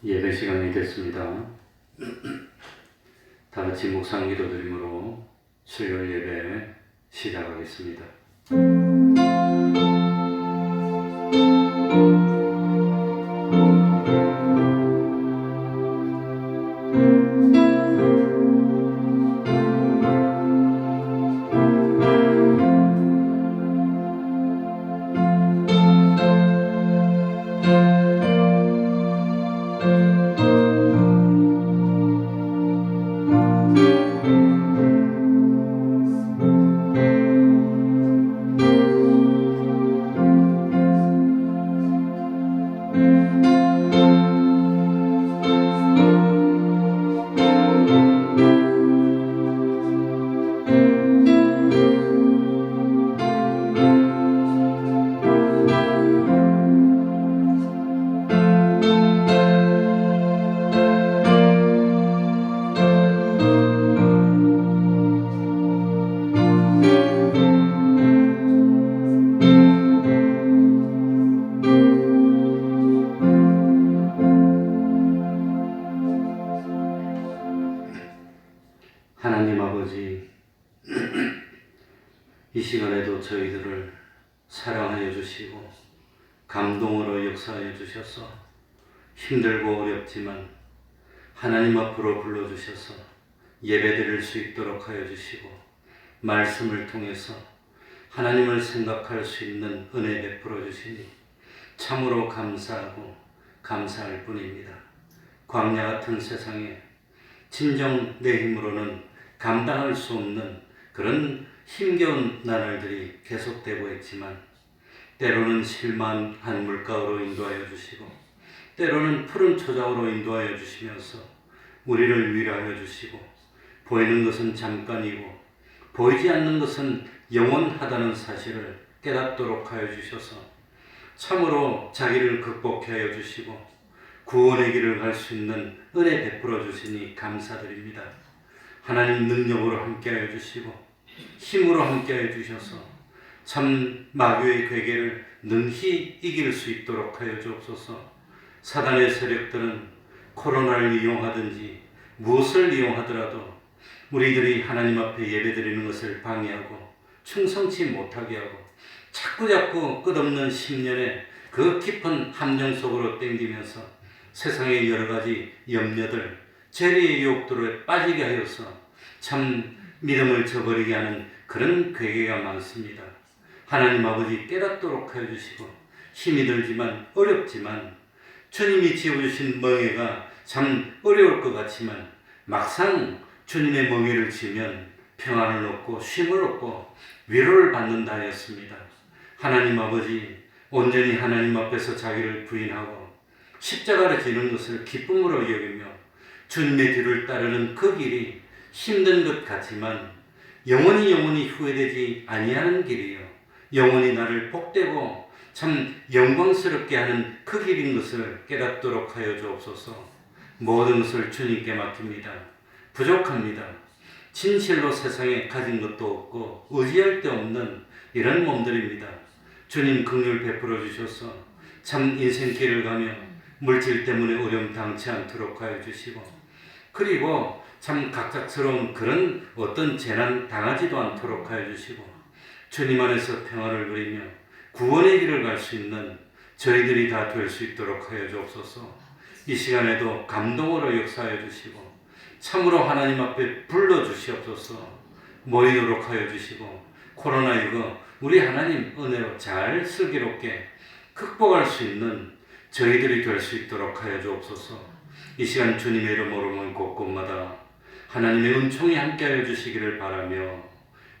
예배 시간이 됐습니다. 다 같이 묵상 기도 드림으로 수요일 예배 시작하겠습니다. 하나님 아버지, 이 시간에도 저희들을 사랑하여 주시고 감동으로 역사하여 주셔서 힘들고 어렵지만 하나님 앞으로 불러주셔서 예배드릴 수 있도록 하여 주시고 말씀을 통해서 하나님을 생각할 수 있는 은혜 베풀어 주시니 참으로 감사하고 감사할 뿐입니다. 광야 같은 세상에 진정 내 힘으로는 감당할 수 없는 그런 힘겨운 나날들이 계속되고 있지만 때로는 실만한 물가로 인도하여 주시고 때로는 푸른 초장으로 인도하여 주시면서 우리를 위로하여 주시고 보이는 것은 잠깐이고 보이지 않는 것은 영원하다는 사실을 깨닫도록 하여 주셔서 참으로 자기를 극복해 하여 주시고 구원의 길을 갈 수 있는 은혜 베풀어 주시니 감사드립니다. 하나님 능력으로 함께하여 주시고 힘으로 함께하여 주셔서 참 마귀의 괴계를 능히 이길 수 있도록 하여 주옵소서. 사단의 세력들은 코로나를 이용하든지 무엇을 이용하더라도 우리들이 하나님 앞에 예배드리는 것을 방해하고 충성치 못하게 하고 자꾸자꾸 끝없는 10년의 그 깊은 함정 속으로 땡기면서 세상의 여러 가지 염려들, 죄의 유혹들에 빠지게 하여서 참 믿음을 저버리게 하는 그런 괴계가 많습니다. 하나님 아버지 깨닫도록 하여 주시고 힘이 들지만 어렵지만 주님이 지어주신 멍에가 참 어려울 것 같지만 막상 주님의 멍에를 지면 평안을 얻고 쉼을 얻고 위로를 받는다 하였습니다. 하나님 아버지 온전히 하나님 앞에서 자기를 부인하고 십자가를 지는 것을 기쁨으로 여기며 주님의 뒤를 따르는 그 길이 힘든 것 같지만 영원히 후회되지 아니하는 길이요 영원히 나를 복되고 참 영광스럽게 하는 그 길인 것을 깨닫도록 하여 주옵소서. 모든 것을 주님께 맡깁니다. 부족합니다. 진실로 세상에 가진 것도 없고 의지할 데 없는 이런 몸들입니다. 주님 긍휼 베풀어 주셔서 참 인생길을 가며 물질 때문에 어려움 당치 않도록 하여 주시고 그리고 참 각자스러운 그런 어떤 재난 당하지도 않도록 하여 주시고 주님 안에서 평화를 누리며 구원의 길을 갈 수 있는 저희들이 다 될 수 있도록 하여 주옵소서. 이 시간에도 감동으로 역사하여 주시고 참으로 하나님 앞에 불러주시옵소서. 모이도록 하여 주시고 코로나19 우리 하나님 은혜로 잘 슬기롭게 극복할 수 있는 저희들이 될 수 있도록 하여 주옵소서. 이 시간 주님의 이름으로 모인 곳곳마다 하나님의 은총이 함께하여 주시기를 바라며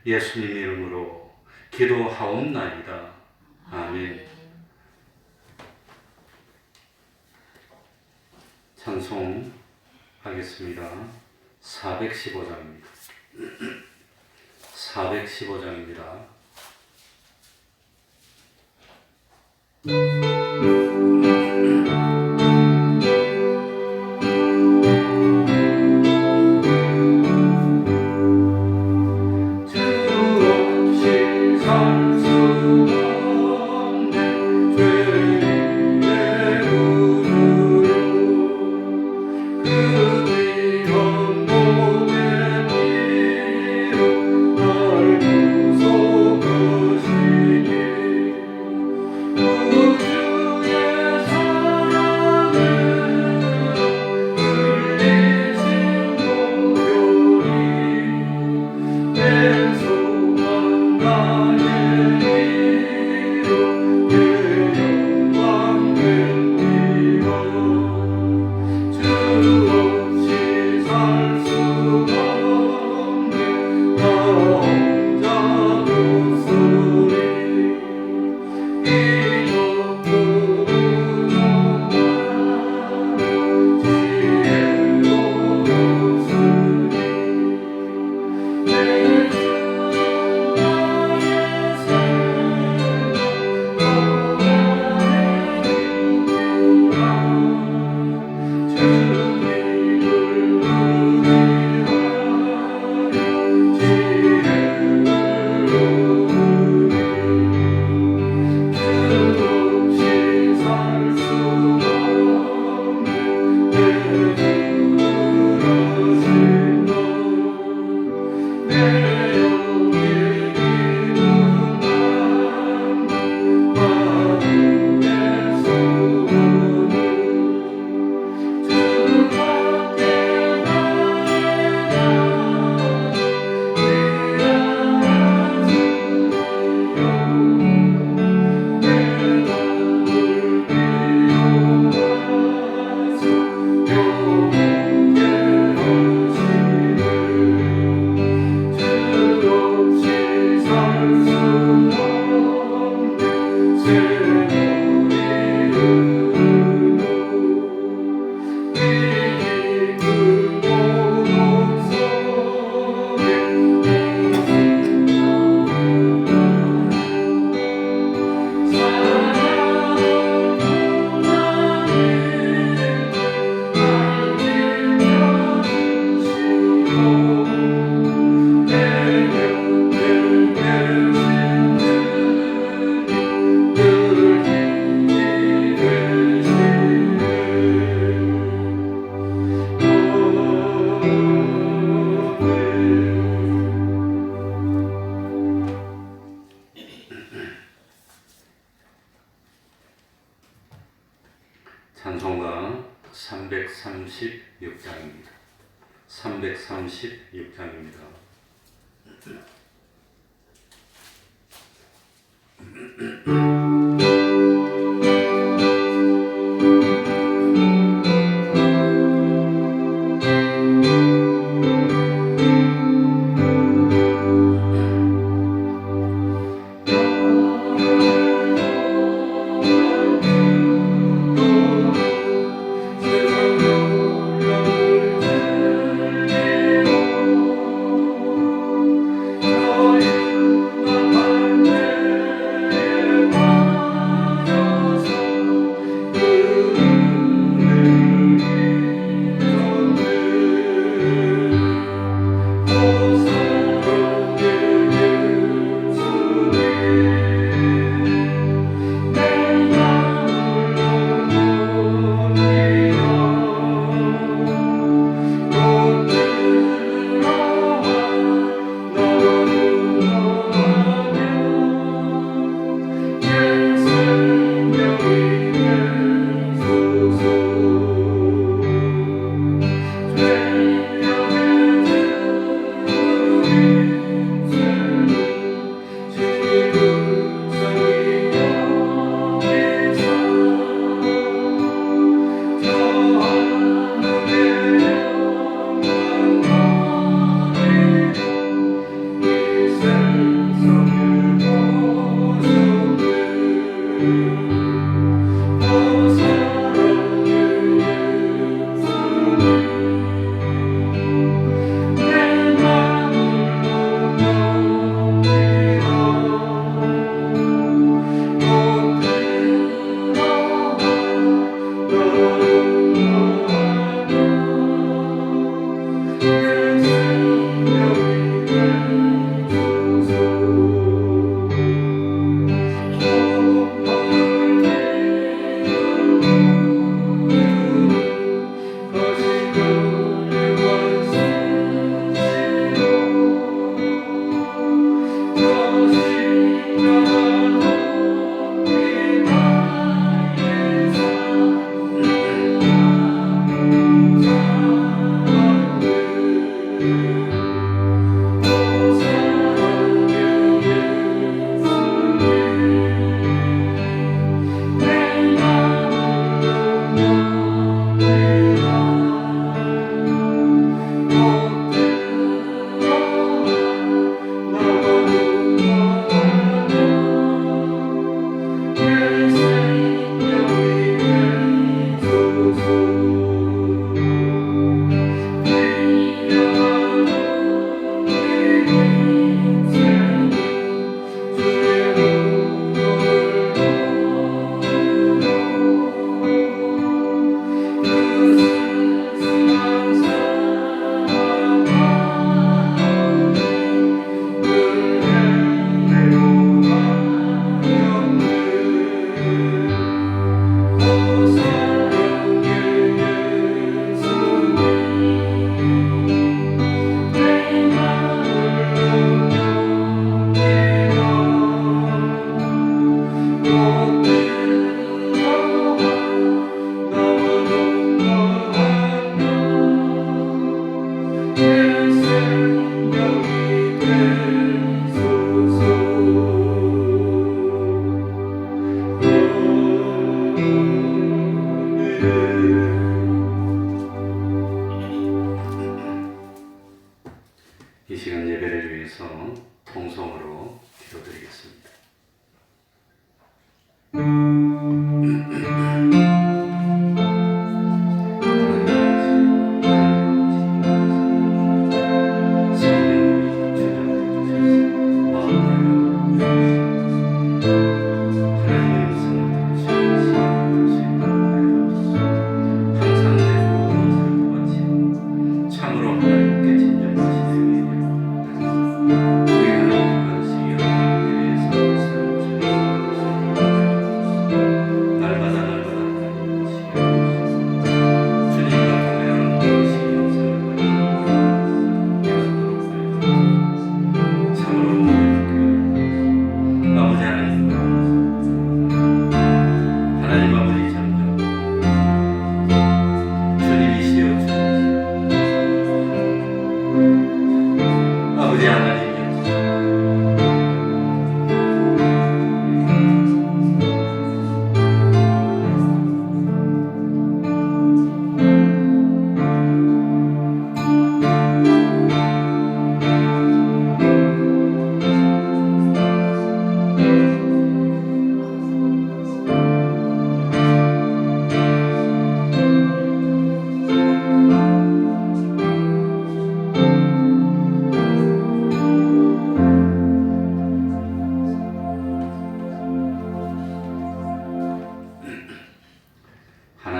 예수님의 이름으로 기도하옵나이다. 아멘. 찬송하겠습니다. 415장입니다. 415장입니다. 찬송가 336장입니다. 336장입니다.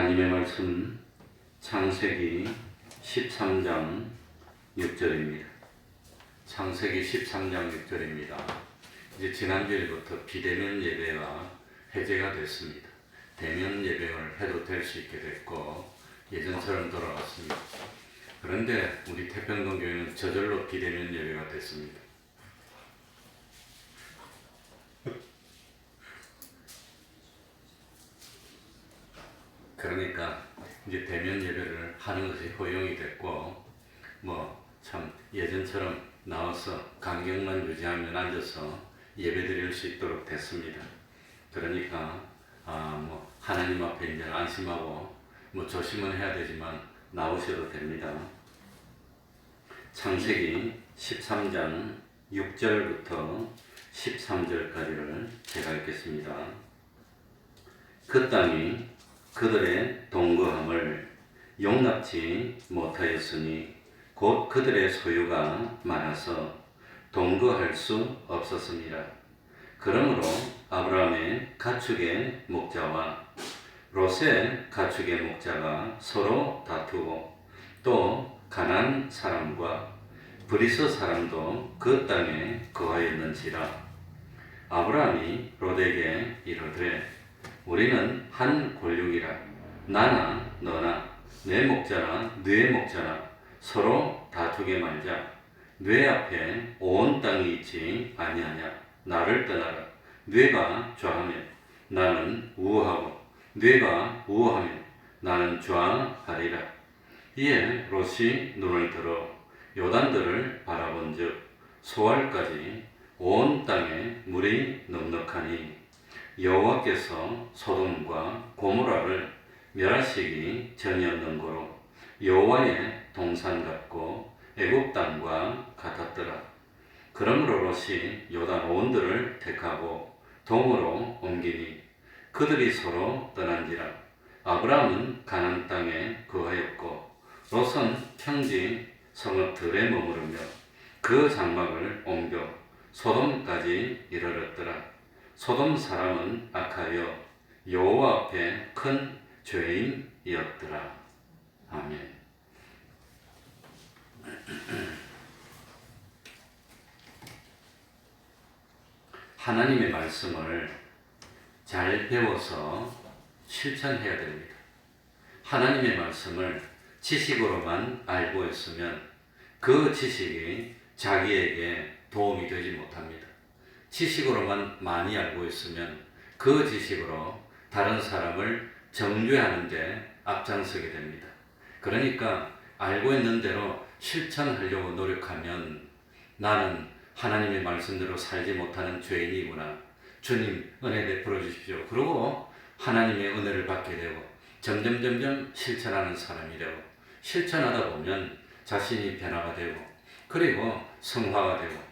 하나님의 말씀 창세기 13장 6절입니다. 창세기 13장 6절입니다. 이제 지난주에부터 비대면 예배가 해제가 됐습니다. 대면 예배를 해도 될 수 있게 됐고 예전처럼 돌아갔습니다. 그런데 우리 태평동 교회는 저절로 비대면 예배가 됐습니다. 그러니까 이제 대면 예배를 하는 것이 허용이 됐고 참 예전처럼 나와서 간격만 유지하면 앉아서 예배 드릴 수 있도록 됐습니다. 그러니까 하나님 앞에 이제 안심하고 조심은 해야 되지만 나오셔도 됩니다. 창세기 13장 6절부터 13절까지를 제가 읽겠습니다. 그 땅이 그들의 동거함을 용납지 못하였으니 곧 그들의 소유가 많아서 동거할 수 없었습니다. 그러므로 아브라함의 가축의 목자와 롯의 가축의 목자가 서로 다투고 또 가나안 사람과 브리스 사람도 그 땅에 거하였는지라. 아브라함이 롯에게 이르되 우리는 한 골육이라. 나나 너나 내 목자나 너의 목자나 서로 다투게 말자. 뇌 앞에 온 땅이 있지 아니하냐. 나를 떠나라. 뇌가 좌하면 나는 우하고 뇌가 우하면 나는 좌하리라. 이에 롯이 눈을 들어 요단들을 바라본즉 소알까지 온 땅에 물이 넉넉하니 여호와께서 소돔과 고모라를 멸하시기 전이었는고로 여호와의 동산 같고 애굽 땅과 같았더라. 그러므로 롯이 요단 온들을 택하고 동으로 옮기니 그들이 서로 떠난지라. 아브라함은 가나안 땅에 거하였고 롯은 평지 성읍들에 머무르며 그 장막을 옮겨 소돔까지 이르렀더라. 소돔 사람은 악하여 여호와 앞에 큰 죄인이었더라. 아멘. 하나님의 말씀을 잘 배워서 실천해야 됩니다. 하나님의 말씀을 지식으로만 알고 있으면 그 지식이 자기에게 도움이 되지 못합니다. 지식으로만 많이 알고 있으면 그 지식으로 다른 사람을 정죄하는데 앞장서게 됩니다. 그러니까 알고 있는 대로 실천하려고 노력하면 나는 하나님의 말씀대로 살지 못하는 죄인이구나. 주님 은혜 베풀어 주십시오. 그리고 하나님의 은혜를 받게 되고 점점 실천하는 사람이 되고 실천하다 보면 자신이 변화가 되고 그리고 성화가 되고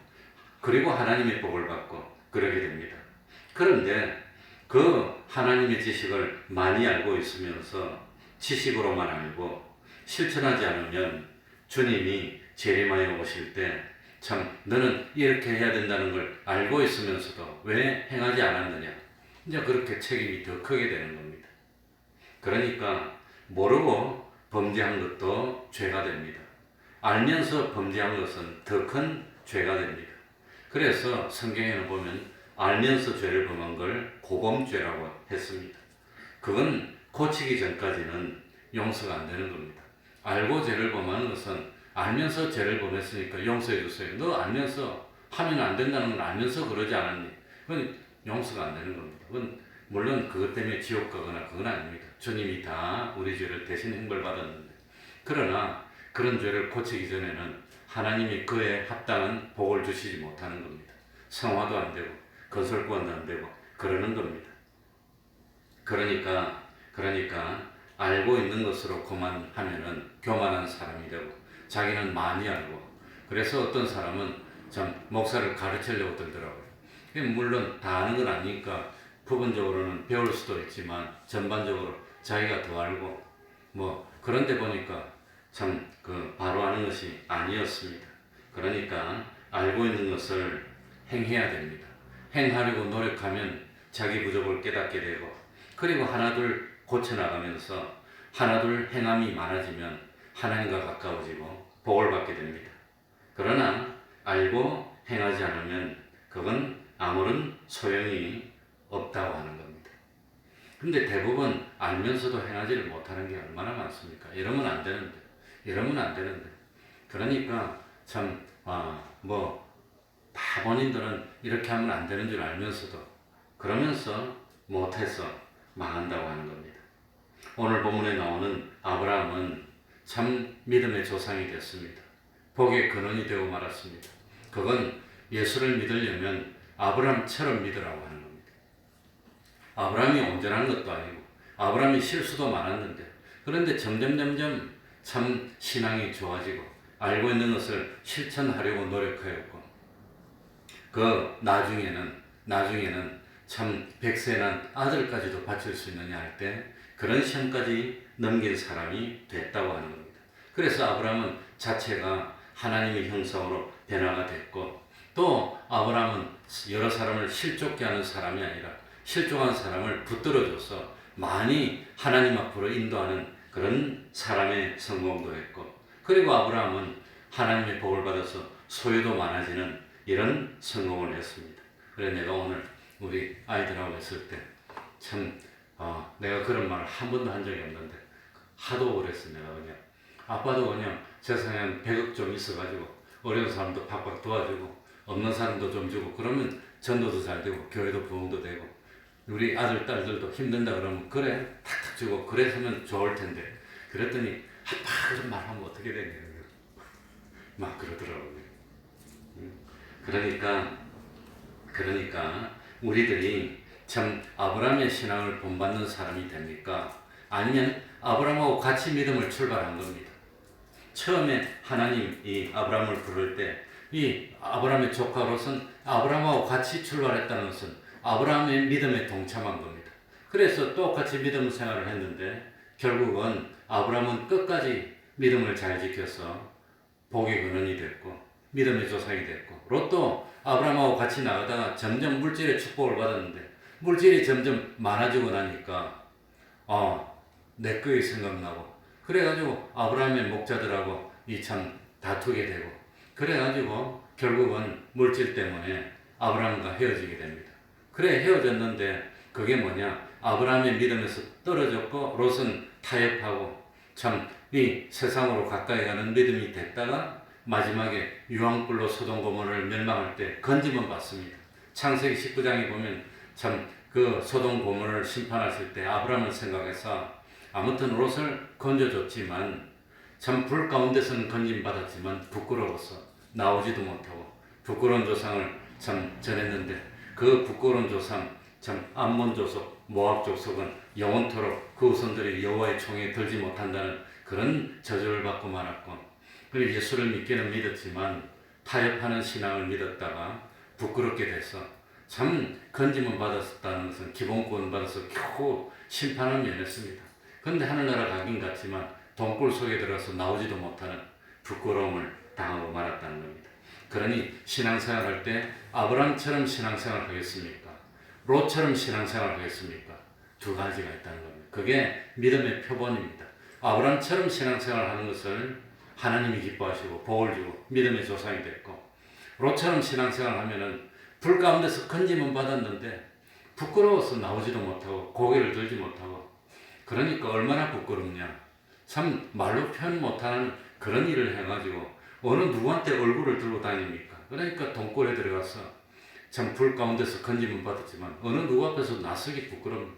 그리고 하나님의 복을 받고 그러게 됩니다. 그런데 그 하나님의 지식을 많이 알고 있으면서 지식으로만 알고 실천하지 않으면 주님이 재림하여 오실 때 참 너는 이렇게 해야 된다는 걸 알고 있으면서도 왜 행하지 않았느냐. 이제 그렇게 책임이 더 크게 되는 겁니다. 그러니까 모르고 범죄한 것도 죄가 됩니다. 알면서 범죄한 것은 더 큰 죄가 됩니다. 그래서 성경에는 보면 알면서 죄를 범한 걸 고범죄라고 했습니다. 그건 고치기 전까지는 용서가 안 되는 겁니다. 알고 죄를 범하는 것은 알면서 죄를 범했으니까 용서해 주세요. 너 알면서 하면 안 된다는 건 알면서 그러지 않았니? 그건 용서가 안 되는 겁니다. 그건 물론 그것 때문에 지옥 가거나 그건 아닙니다. 주님이 다 우리 죄를 대신 형벌받았는데 그러나 그런 죄를 고치기 전에는 하나님이 그에 합당한 복을 주시지 못하는 겁니다. 성화도 안 되고 건설구원도 안 되고 그러는 겁니다. 그러니까 알고 있는 것으로 그만하면은 교만한 사람이 되고 자기는 많이 알고 그래서 어떤 사람은 참 목사를 가르치려고 들더라고요. 물론 다 아는 건 아니니까 부분적으로는 배울 수도 있지만 전반적으로 자기가 더 알고 그런데 보니까 참 바로 아는 것이 아니었습니다. 그러니까 알고 있는 것을 행해야 됩니다. 행하려고 노력하면 자기 부족을 깨닫게 되고 그리고 하나둘 고쳐나가면서 하나둘 행함이 많아지면 하나님과 가까워지고 복을 받게 됩니다. 그러나 알고 행하지 않으면 그건 아무런 소용이 없다고 하는 겁니다. 근데 대부분 알면서도 행하지를 못하는 게 얼마나 많습니까? 이러면 안 되는데, 이러면 안 되는데. 그러니까 참, 다 본인들은 이렇게 하면 안 되는 줄 알면서도 그러면서 못해서 망한다고 하는 겁니다. 오늘 본문에 나오는 아브라함은 참 믿음의 조상이 됐습니다. 복의 근원이 되고 말았습니다. 그건 예수를 믿으려면 아브라함처럼 믿으라고 하는 겁니다. 아브라함이 온전한 것도 아니고 아브라함이 실수도 많았는데 그런데 점점 참 신앙이 좋아지고 알고 있는 것을 실천하려고 노력하였고 그 나중에는 참 백세난 아들까지도 바칠 수 있느냐 할 때 그런 시험까지 넘긴 사람이 됐다고 하는 겁니다. 그래서 아브라함은 자체가 하나님의 형상으로 변화가 됐고 또 아브라함은 여러 사람을 실족게 하는 사람이 아니라 실족한 사람을 붙들어줘서 많이 하나님 앞으로 인도하는 그런 사람의 성공도 했고 그리고 아브라함은 하나님의 복을 받아서 소유도 많아지는 이런 성공을 했습니다. 그래서 내가 오늘 우리 아이들하고 했을 때 참 내가 그런 말을 한 번도 한 적이 없는데 하도 그랬어. 내가 그냥 아빠도 그냥 세상에 100억 좀 있어가지고 어려운 사람도 팍팍 도와주고 없는 사람도 좀 주고 그러면 전도도 잘 되고 교회도 부흥도 되고 우리 아들 딸들도 힘든다 그러면 그래 탁탁 주고 그래서면 좋을 텐데 그랬더니 아빠 그런 말 하면 어떻게 되냐 막 그러더라고요. 그러니까 우리들이 참 아브라함의 신앙을 본받는 사람이 됩니까? 아니면 아브라함하고 같이 믿음을 출발한 겁니다. 처음에 하나님이 아브라함을 부를 때 이 아브라함의 조카로서는 아브라함하고 같이 출발했다는 것은 아브라함의 믿음에 동참한 겁니다. 그래서 똑같이 믿음 생활을 했는데 결국은 아브라함은 끝까지 믿음을 잘 지켜서 복의 근원이 됐고 믿음의 조상이 됐고 롯도 아브라함하고 같이 나가다가 점점 물질의 축복을 받았는데 물질이 점점 많아지고 나니까 내 거에 생각나고 그래가지고 아브라함의 목자들하고 이 참 다투게 되고 그래가지고 결국은 물질 때문에 아브라함과 헤어지게 됩니다. 그래 헤어졌는데 그게 뭐냐 아브라함의 믿음에서 떨어졌고 롯은 타협하고 참 이 세상으로 가까이 가는 믿음이 됐다가 마지막에 유황불로 소돔 고모를 멸망할 때 건짐은 받습니다. 창세기 19장에 보면 참 그 소돔 고모를 심판하실 때 아브라함을 생각해서 아무튼 롯을 건져줬지만 참 불 가운데서는 건짐 받았지만 부끄러워서 나오지도 못하고 부끄러운 조상을 참 전했는데 그 부끄러운 조상 참 암몬 족속 모압 족속은 영원토록 그 후손들이 여호와의 총에 들지 못한다는 그런 저주를 받고 말았고 그리고 예수를 믿기는 믿었지만 타협하는 신앙을 믿었다가 부끄럽게 돼서 참 건짐은 받았다는 것은 기본권 받아서 겨우 심판을 면했습니다. 그런데 하늘나라 가긴 갔지만 동굴 속에 들어서 나오지도 못하는 부끄러움을 당하고 말았다는 겁니다. 그러니 신앙생활 할 때 아브라함처럼 신앙생활 하겠습니까? 롯처럼 신앙생활 하겠습니까? 두 가지가 있다는 겁니다. 그게 믿음의 표본입니다. 아브라함처럼 신앙생활 하는 것을 하나님이 기뻐하시고 복을 주고 믿음의 조상이 됐고 롯처럼 신앙생활 하면은 불 가운데서 건짐은 받았는데 부끄러워서 나오지도 못하고 고개를 들지 못하고 그러니까 얼마나 부끄럽냐 참 말로 표현 못하는 그런 일을 해가지고 어느 누구한테 얼굴을 들고 다닙니까? 그러니까 동굴에 들어가서 참 불 가운데서 건짐은 받았지만 어느 누구 앞에서 나서기 부끄러운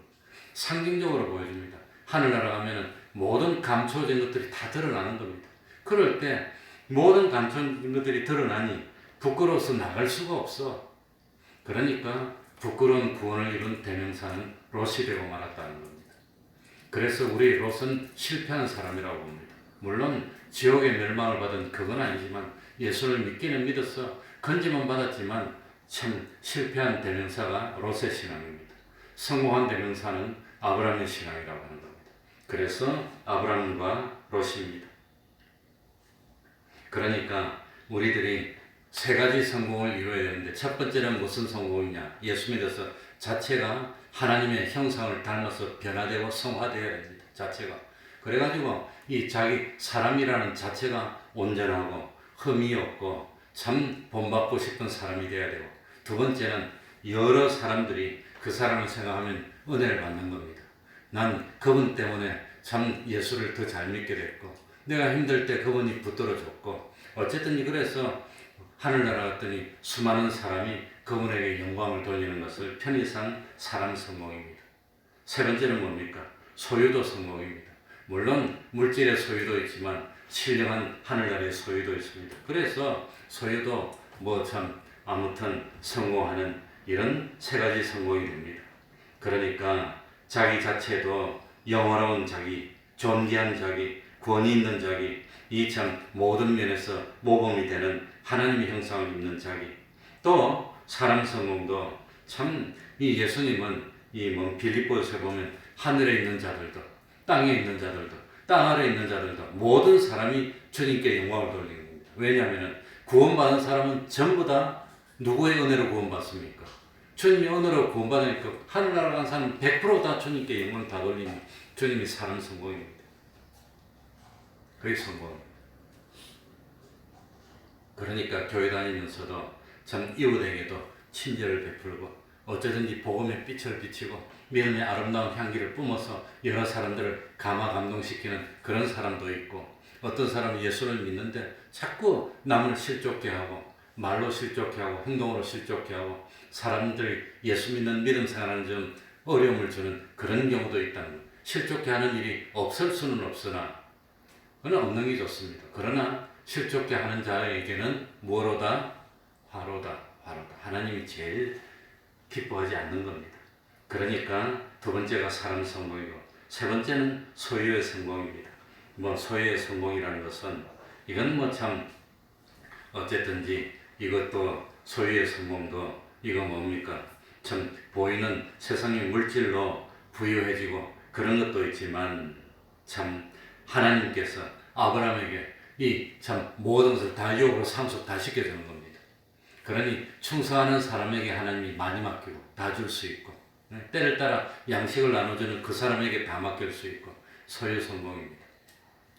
상징적으로 보여줍니다. 하늘나라 가면은 모든 감춰진 것들이 다 드러나는 겁니다. 그럴 때 모든 감춰진 것들이 드러나니 부끄러워서 나갈 수가 없어. 그러니까 부끄러운 구원을 이룬 대명사는 롯이 되고 말았다는 겁니다. 그래서 우리 롯은 실패한 사람이라고 봅니다. 물론 지옥의 멸망을 받은 그건 아니지만 예수를 믿기는 믿어서 건짐은 받았지만 참 실패한 대명사가 롯의 신앙입니다. 성공한 대명사는 아브라함의 신앙이라고 하는 겁니다. 그래서 아브라함과 롯입니다. 그러니까 우리들이 세 가지 성공을 이루어야 되는데 첫 번째는 무슨 성공이냐? 예수 믿어서 자체가 하나님의 형상을 닮아서 변화되고 성화되어야 됩니다. 자체가. 그래가지고 이 자기 사람이라는 자체가 온전하고 흠이 없고 참 본받고 싶은 사람이 돼야 되고, 두 번째는 여러 사람들이 그 사람을 생각하면 은혜를 받는 겁니다. 난 그분 때문에 참 예수를 더 잘 믿게 됐고, 내가 힘들 때 그분이 붙들어 줬고, 어쨌든 그래서 하늘나라 갔더니 수많은 사람이 그분에게 영광을 돌리는 것을 편의상 사람 성공입니다. 세 번째는 뭡니까? 소유도 성공입니다. 물론 물질의 소유도 있지만 신령한 하늘나라의 소유도 있습니다. 그래서 소유도 뭐 참 아무튼 성공하는 이런 세 가지 성공이 됩니다. 그러니까 자기 자체도 영화로운 자기, 존귀한 자기, 권위 있는 자기, 이 참 모든 면에서 모범이 되는 하나님의 형상을 입는 자기, 또 사람 성공도 참 이 예수님은 이 뭐 빌립보에서 보면 하늘에 있는 자들도 땅에 있는 자들도 땅 아래에 있는 자들도 모든 사람이 주님께 영광을 돌리는 겁니다. 왜냐하면 구원받은 사람은 전부 다 누구의 은혜로 구원받습니까? 주님의 은혜로 구원받으니까 하늘나라 간 사람은 100%다 주님께 영광 다 돌리니 주님이 사람 성공입니다. 그게 성공입니다. 그러니까 교회 다니면서도 참 이웃에게도 친절을 베풀고 어쩌든지 복음의 빛을 비치고 믿음의 아름다운 향기를 뿜어서 여러 사람들을 감화감동시키는 그런 사람도 있고, 어떤 사람은 예수를 믿는데 자꾸 남을 실족해 하고 말로 실족해 하고 행동으로 실족해 하고 사람들이 예수 믿는 믿음 생활하는 좀 어려움을 주는 그런 경우도 있다는 거예요. 실족해 하는 일이 없을 수는 없으나 그건 없는 게 좋습니다. 그러나 실족해 하는 자에게는 뭐로다? 화로다. 화로다. 하나님이 제일 기뻐하지 않는 겁니다. 그러니까 두 번째가 사람 성공이고, 세 번째는 소유의 성공입니다. 뭐 소유의 성공이라는 것은 이건 뭐 참 어쨌든지 이것도 소유의 성공도 이거 뭡니까? 참 보이는 세상의 물질로 부유해지고 그런 것도 있지만 참 하나님께서 아브라함에게 이 참 모든 것을 다 유업으로 상속 다 시켜주는 겁니다. 그러니 충성하는 사람에게 하나님이 많이 맡기고 다 줄 수 있고, 때를 따라 양식을 나눠주는 그 사람에게 다 맡길 수 있고 소유 성공입니다.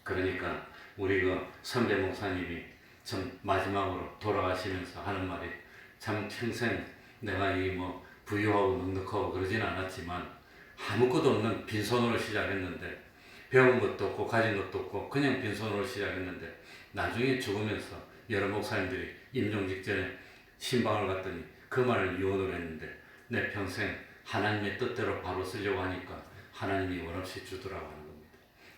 그러니까 우리 그 선배 목사님이 참 마지막으로 돌아가시면서 하는 말이 참 평생 내가 이 뭐 부유하고 넉넉하고 그러진 않았지만 아무것도 없는 빈손으로 시작했는데 배운 것도 없고 가진 것도 없고 그냥 빈손으로 시작했는데 나중에 죽으면서 여러 목사님들이 임종 직전에 신방을 갔더니 그 말을 유언을 했는데 내 평생 하나님의 뜻대로 바로 쓰려고 하니까 하나님이 원없이 주더라고 하는 겁니다.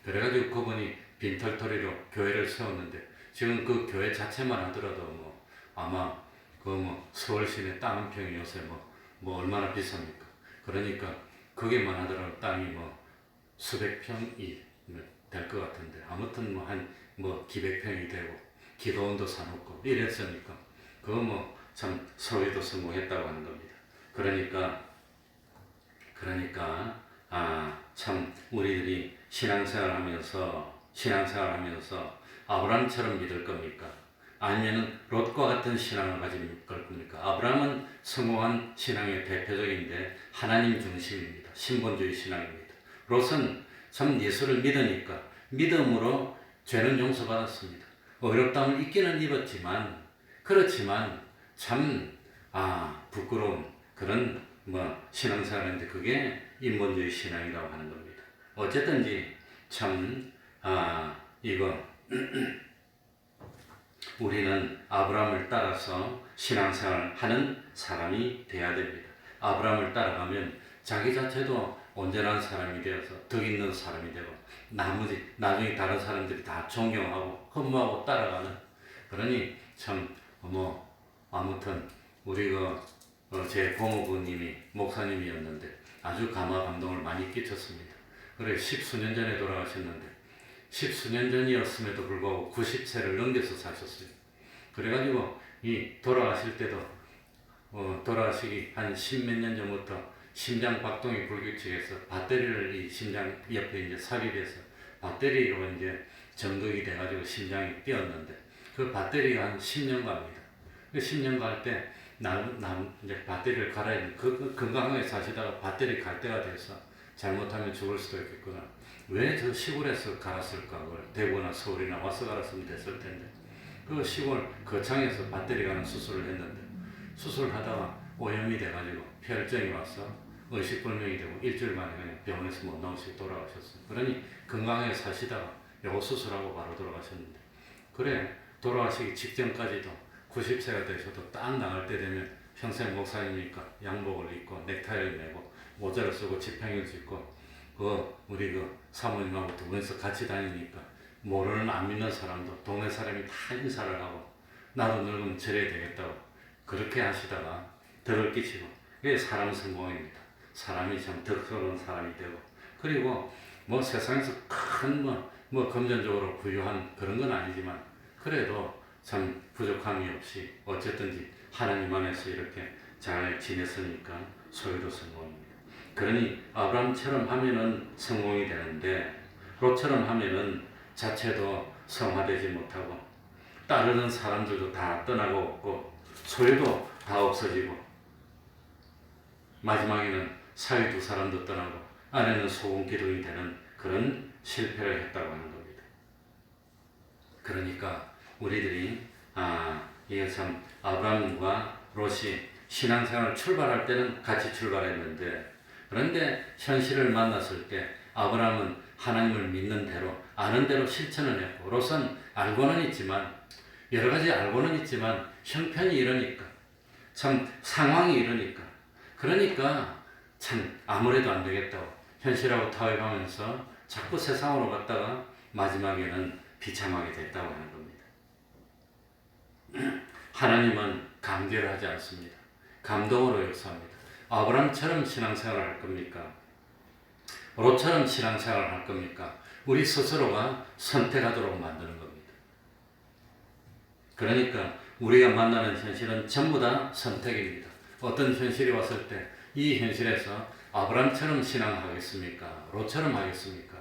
그래가지고 그분이 빈털터리로 교회를 세웠는데 지금 그 교회 자체만 하더라도 뭐 아마 그 뭐 서울 시내 땅 한 평이 요새 뭐 얼마나 비쌉니까? 그러니까 거기만 하더라도 땅이 뭐 수백 평이 될 것 같은데 아무튼 뭐 한 뭐 기백 평이 되고 기도원도 사놓고 이랬으니까 그거 뭐 참 소유도 성공했다고 하는 겁니다. 그러니까 참 우리들이 신앙생활하면서 아브라함처럼 믿을 겁니까? 아니면은 롯과 같은 신앙을 가질 겁니까? 아브라함은 성공한 신앙의 대표적인데 하나님 중심입니다. 신본주의 신앙입니다. 롯은 참 예수를 믿으니까 믿음으로 죄는 용서받았습니다. 어렵다함을 입기는 입었지만 그렇지만 참 부끄러운 그런 뭐 신앙생활인데 그게 인본주의 신앙이라고 하는 겁니다. 어쨌든지 참 이거 우리는 아브라함을 따라서 신앙생활을 하는 사람이 돼야 됩니다. 아브라함을 따라가면 자기 자체도 온전한 사람이 되어서 덕 있는 사람이 되고 나중에 다른 사람들이 다 존경하고 흠모하고 따라가는, 그러니 참 뭐 아무튼 우리 제 고모부님이 목사님이었는데 아주 감화 감동을 많이 끼쳤습니다. 그래 10수년 전에 돌아가셨는데 10수년 전이었음에도 불구하고 90세를 넘겨서 사셨어요. 그래가지고 이 돌아가실 때도 돌아가시기 한 10몇 년 전부터 심장 박동이 불규칙해서 배터리를 이 심장 옆에 이제 삽입해서 배터리로 이제 정극이 돼가지고 심장이 뛰었는데 그 배터리가 한 10년 갑니다. 그 10년 갈 때 이제 배터리를 갈아야 돼. 건강하게 사시다가 배터리 갈 때가 돼서 잘못하면 죽을 수도 있겠구나. 왜 저 시골에서 갈았을까? 그걸 대구나 서울이나 와서 갈았으면 됐을 텐데 그 시골 거창에서 배터리 가는 수술을 했는데 수술하다가 오염이 돼가지고 폐혈증이 와서 의식불명이 되고 일주일 만에 그냥 병원에서 못 나오시고 돌아가셨어요. 그러니 건강하게 사시다가 요거 수술하고 바로 돌아가셨는데 그래 돌아가시기 직전까지도 90세가 되셔도 딱 나갈 때 되면 평생 목사님이니까 양복을 입고 넥타이를 매고 모자를 쓰고 지팡이를 짚고 우리 사모님하고 두 분이서 같이 다니니까 모르는 안 믿는 사람도 동네 사람이 다 인사를 하고 나도 늙으면 저래야 되겠다고 그렇게 하시다가 덕을 끼치고 이게 사람 성공입니다. 사람이 참 덕스러운 사람이 되고 그리고 뭐 세상에서 큰 뭐 금전적으로 부유한 그런 건 아니지만 그래도 참 부족함이 없이 어쨌든지 하나님 안에서 이렇게 잘 지냈으니까 소유도 성공입니다. 그러니 아브라함처럼 하면은 성공이 되는데 롯처럼 하면은 자체도 성화되지 못하고 따르는 사람들도 다 떠나고 없고 소유도 다 없어지고 마지막에는 사위 두 사람도 떠나고 아내는 소금 기둥이 되는 그런 실패를 했다고 하는 겁니다. 그러니까 우리들이 이게 참 아브라함과 롯이 신앙생활을 출발할 때는 같이 출발했는데 그런데 현실을 만났을 때 아브라함은 하나님을 믿는 대로 아는 대로 실천을 했고 롯은 알고는 있지만 여러 가지 알고는 있지만 형편이 이러니까 참 상황이 이러니까 그러니까 참 아무래도 안 되겠다고 현실하고 타협하면서 자꾸 세상으로 갔다가 마지막에는 비참하게 됐다고 하는 겁니다. 하나님은 강제를 하지 않습니다. 감동으로 역사합니다. 아브라함처럼 신앙생활을 할 겁니까? 롯처럼 신앙생활을 할 겁니까? 우리 스스로가 선택하도록 만드는 겁니다. 그러니까 우리가 만나는 현실은 전부 다 선택입니다. 어떤 현실이 왔을 때 이 현실에서 아브라함처럼 신앙하겠습니까? 롯처럼 하겠습니까?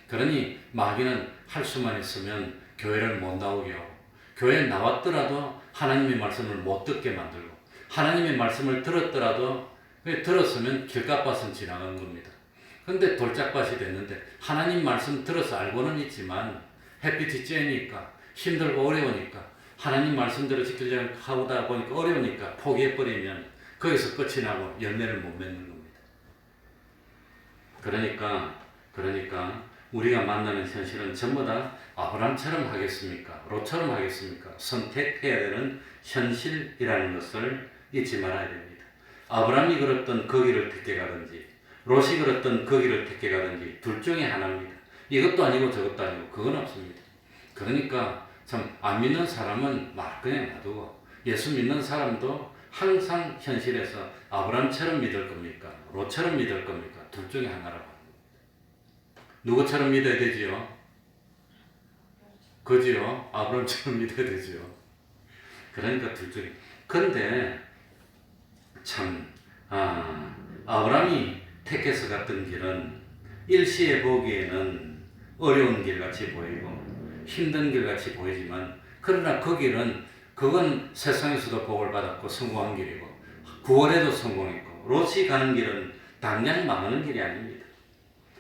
그러니 마귀는 할 수만 있으면 교회를 못 나오게 하고 교회에 나왔더라도 하나님의 말씀을 못 듣게 만들고 하나님의 말씀을 들었더라도 들었으면 길가밭은 지나간 겁니다. 근데 돌짝밭이 됐는데 하나님 말씀 들어서 알고는 있지만 햇빛이 쬐니까 힘들고 어려우니까 하나님 말씀대로 지키려고 하다 보니까 어려우니까 포기해버리면 거기서 끝이 나고 열매를 못 맺는 겁니다. 그러니까 우리가 만나는 현실은 전부 다 아브라함처럼 하겠습니까? 롯처럼 하겠습니까? 선택해야 되는 현실이라는 것을 잊지 말아야 됩니다. 아브라함이 걸었던 그 길을 택해 가든지 롯이 걸었던 그 길을 택해 가든지 둘 중에 하나입니다. 이것도 아니고 저것도 아니고 그건 없습니다. 그러니까 참 안 믿는 사람은 막 그냥 놔두고 예수 믿는 사람도 항상 현실에서 아브라함처럼 믿을 겁니까? 롯처럼 믿을 겁니까? 둘 중에 하나라고 합니다. 누구처럼 믿어야 되지요? 그지요? 아브라함처럼 믿어야 되지요. 그러니까 둘 중에. 그런데 참 아브라함이 택해서 갔던 길은 일시에 보기에는 어려운 길같이 보이고 힘든 길같이 보이지만 그러나 그 길은 그건 세상에서도 복을 받았고 성공한 길이고 구원에도 성공했고 롯이 가는 길은 당장 망하는 길이 아닙니다.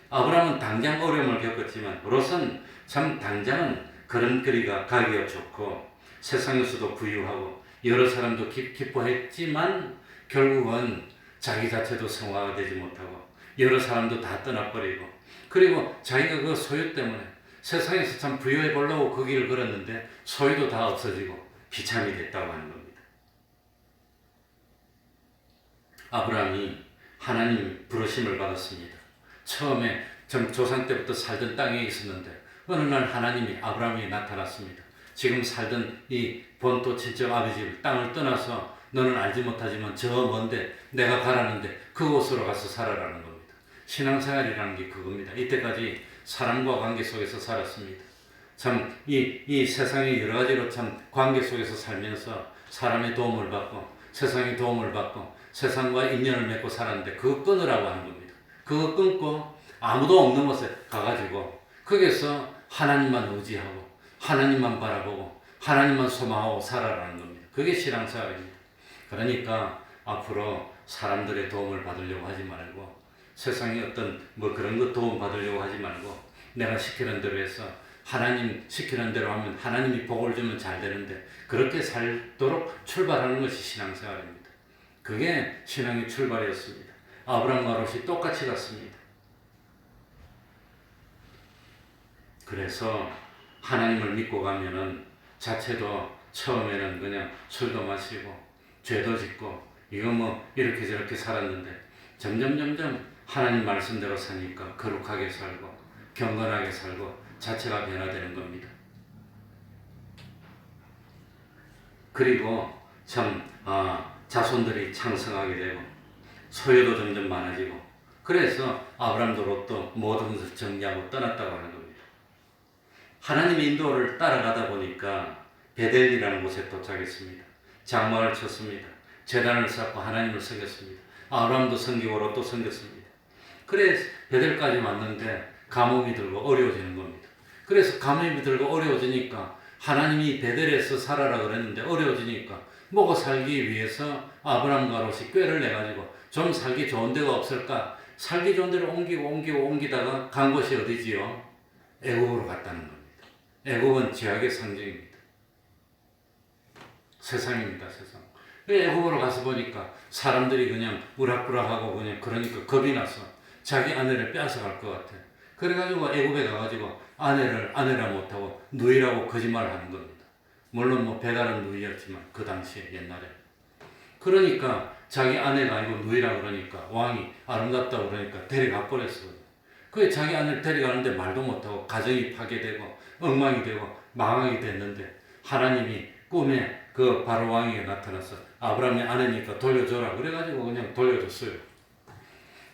아브라함은 당장 어려움을 겪었지만 롯은 참 당장은 걸음걸이가 가기가 좋고 세상에서도 부유하고 여러 사람도 기뻐했지만 결국은 자기 자체도 성화가 되지 못하고 여러 사람도 다 떠나버리고 그리고 자기가 그 소유 때문에 세상에서 참 부유해 보려고 그 길을 걸었는데 소유도 다 없어지고 비참이 됐다고 하는 겁니다. 아브라함이 하나님 부르심을 받았습니다. 처음에 전 조상 때부터 살던 땅에 있었는데 어느 날 하나님이 아브라함에게 나타났습니다. 지금 살던 이 본토 친정 아버지 땅을 떠나서 너는 알지 못하지만 저 먼데 내가 가라는데 그곳으로 가서 살아라는 겁니다. 신앙생활이라는 게 그겁니다. 이때까지 사람과 관계 속에서 살았습니다. 참 이 세상의 여러 가지로 참 관계 속에서 살면서 사람의 도움을 받고 세상의 도움을 받고 세상과 인연을 맺고 살았는데 그거 끊으라고 하는 겁니다. 그거 끊고 아무도 없는 곳에 가가지고 거기서 하나님만 의지하고 하나님만 바라보고 하나님만 소망하고 살아라는 겁니다. 그게 신앙생활입니다. 그러니까 앞으로 사람들의 도움을 받으려고 하지 말고 세상에 어떤 뭐 그런 것 도움 받으려고 하지 말고 내가 시키는 대로 해서 하나님 시키는 대로 하면 하나님이 복을 주면 잘 되는데 그렇게 살도록 출발하는 것이 신앙생활입니다. 그게 신앙의 출발이었습니다. 아브라함과 롯이 똑같이 갔습니다. 그래서 하나님을 믿고 가면은 자체도 처음에는 그냥 술도 마시고 죄도 짓고 이거 뭐 이렇게 저렇게 살았는데 점점 하나님 말씀대로 사니까 거룩하게 살고 경건하게 살고 자체가 변화되는 겁니다. 그리고 참 자손들이 창성하게 되고 소유도 점점 많아지고 그래서 아브라함도 롯도 모든 것을 정리하고 떠났다고 하는 겁니다. 하나님의 인도를 따라가다 보니까 베델이라는 곳에 도착했습니다. 장막을 쳤습니다. 제단을 쌓고 하나님을 섬겼습니다. 아브라함도 섬기고 롯도 섬겼습니다. 그래서 베델까지 왔는데 가뭄이 들고 어려워지는 겁니다. 그래서 가뭄이 들고 어려워지니까 하나님이 베델에서 살아라 그랬는데 어려워지니까 먹고 살기 위해서 아브라함과 롯이 꾀를 내가지고 좀 살기 좋은 데가 없을까? 살기 좋은 데로 옮기다가 간 곳이 어디지요? 애국으로 갔다는 겁니다. 애국은 죄악의 상징입니다. 세상입니다, 세상. 애국으로 가서 보니까 사람들이 그냥 우락부락하고 그냥 그러니까 겁이 나서 자기 아내를 빼앗아갈 것 같아. 그래가지고 애국에 가가지고 아내를 아내라 못하고 누이라고 거짓말을 하는 겁니다. 물론 뭐 배달은 누이였지만 그 당시에 옛날에. 그러니까 자기 아내가 아니고 누이라 그러니까 왕이 아름답다고 그러니까 데려가 버렸어요. 그 자기 아내를 데려가는데 말도 못하고 가정이 파괴되고 엉망이 되고 망하게 됐는데 하나님이 꿈에 그 바로 왕에게 나타나서 아브라함의 아내니까 돌려줘라 그래가지고 그냥 돌려줬어요.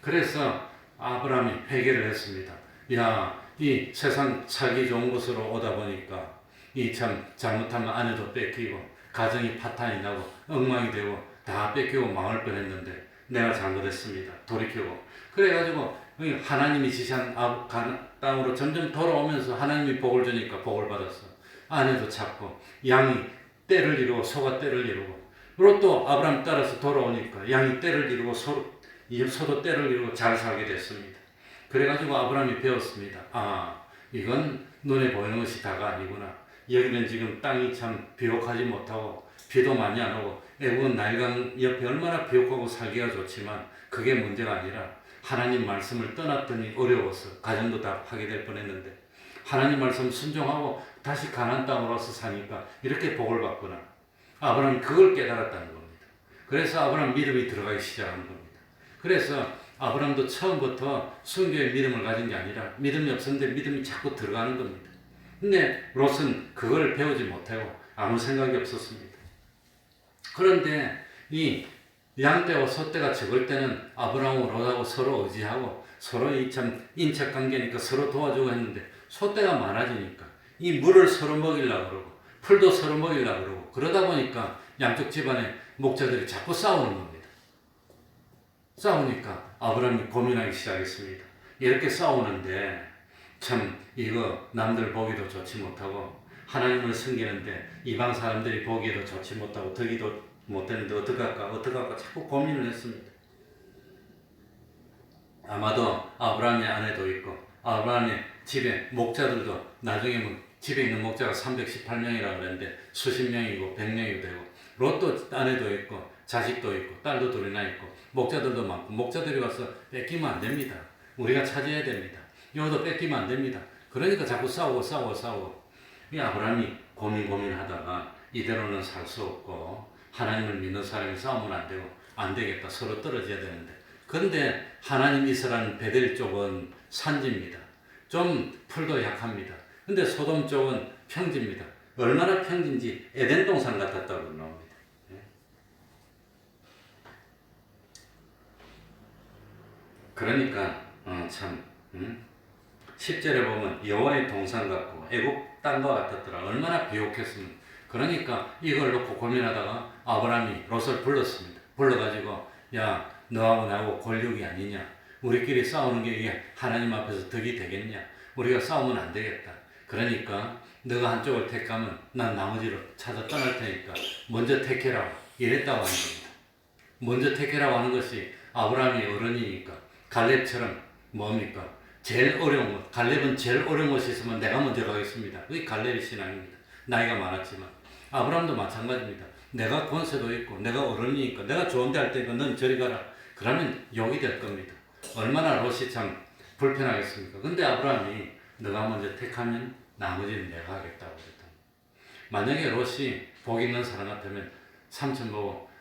그래서 아브라함이 회개를 했습니다. 야, 이 세상 살기 좋은 곳으로 오다 보니까 이 참 잘못하면 아내도 뺏기고 가정이 파탄이 나고 엉망이 되고 다 뺏기고 망할 뻔했는데 내가 잘못했습니다. 돌이키고 그래가지고 하나님이 지시한 땅으로 점점 돌아오면서 하나님이 복을 주니까 복을 받았어. 아내도 찾고 양이 때를 이루고 소가 때를 이루고 그리고 또 아브라함 따라서 돌아오니까 양이 때를 이루고 소도 때를 이루고 잘 살게 됐습니다. 그래가지고 아브라함이 배웠습니다. 이건 눈에 보이는 것이 다가 아니구나. 여기는 지금 땅이 참 비옥하지 못하고 비도 많이 안 오고 애국은 나일강 옆에 얼마나 비옥하고 살기가 좋지만 그게 문제가 아니라 하나님 말씀을 떠났더니 어려워서 가정도 다 파괴될 뻔했는데 하나님 말씀 순종하고 다시 가나안 땅으로 와서 사니까 이렇게 복을 받구나. 아브라함이 그걸 깨달았다는 겁니다. 그래서 아브라함 믿음이 들어가기 시작하는 겁니다. 그래서 아브라함도 처음부터 순교의 믿음을 가진 게 아니라 믿음이 없었는데 믿음이 자꾸 들어가는 겁니다. 근데 롯은 그걸 배우지 못하고 아무 생각이 없었습니다. 그런데 이 양떼와 소떼가 적을 때는 아브라함하고 롯하고 서로 의지하고 서로 이 참 인척관계니까 서로 도와주고 했는데 소떼가 많아지니까 이 물을 서로 먹이려고 그러고 풀도 서로 먹이려고 그러고 그러다 보니까 양쪽 집안의 목자들이 자꾸 싸우는 겁니다. 싸우니까 아브라함이 고민하기 시작했습니다. 이렇게 싸우는데 참 이거 남들 보기도 좋지 못하고 하나님을 섬기는데 이방 사람들이 보기에도 좋지 못하고 덕이도 못했는데 어떡할까 자꾸 고민을 했습니다. 아마도 아브라함의 아내도 있고 아브라함의 집에 목자들도 나중에 뭐 집에 있는 목자가 318명이라고 그랬는데 수십 명이고 100명이 되고 롯도 아내도 있고 자식도 있고 딸도 둘이나 있고 목자들도 많고 목자들이 와서 뺏기면 안 됩니다. 우리가 차지해야 됩니다. 이것도 뺏기면 안 됩니다. 그러니까 자꾸 싸우고 이 아브라함이 고민하다가 이대로는 살 수 없고 하나님을 믿는 사람이 싸우면 안 되고 안 되겠다. 서로 떨어져야 되는데 그런데 하나님 이스라엘 베델 쪽은 산지입니다. 좀 풀도 약합니다. 근데 소돔 쪽은 평지입니다. 얼마나 평지인지 에덴 동산 같았다고 나옵니다. 그러니까 참 10절에 보면 여호와의 동산 같고 애국 땅과 같았더라. 얼마나 비옥했습니까. 그러니까 이걸 놓고 고민하다가 아브라함이 롯을 불렀습니다. 불러가지고 야 너하고 나하고 권력이 아니냐. 우리끼리 싸우는 게 이게 하나님 앞에서 덕이 되겠냐. 우리가 싸우면 안 되겠다. 그러니까 너가 한쪽을 택하면 난 나머지로 찾아 떠날 테니까 먼저 택해라. 이랬다고 하는 겁니다. 먼저 택해라고 하는 것이 아브라함이 어른이니까 갈렙처럼 뭡니까? 제일 어려운 것, 갈렙은 제일 어려운 것이 있으면 내가 먼저 가겠습니다. 그게 갈렙의 신앙입니다. 나이가 많았지만. 아브라함도 마찬가지입니다. 내가 권세도 있고 내가 어른이니까 내가 좋은데 할 테니까 넌 저리 가라. 그러면 욕이 될 겁니다. 얼마나 롯이 참 불편하겠습니까? 근데 아브라함이 너가 먼저 택하면 나머지는 내가 하겠다고 그랬다. 만약에 롯이 복 있는 사람 같으면 삼촌 보고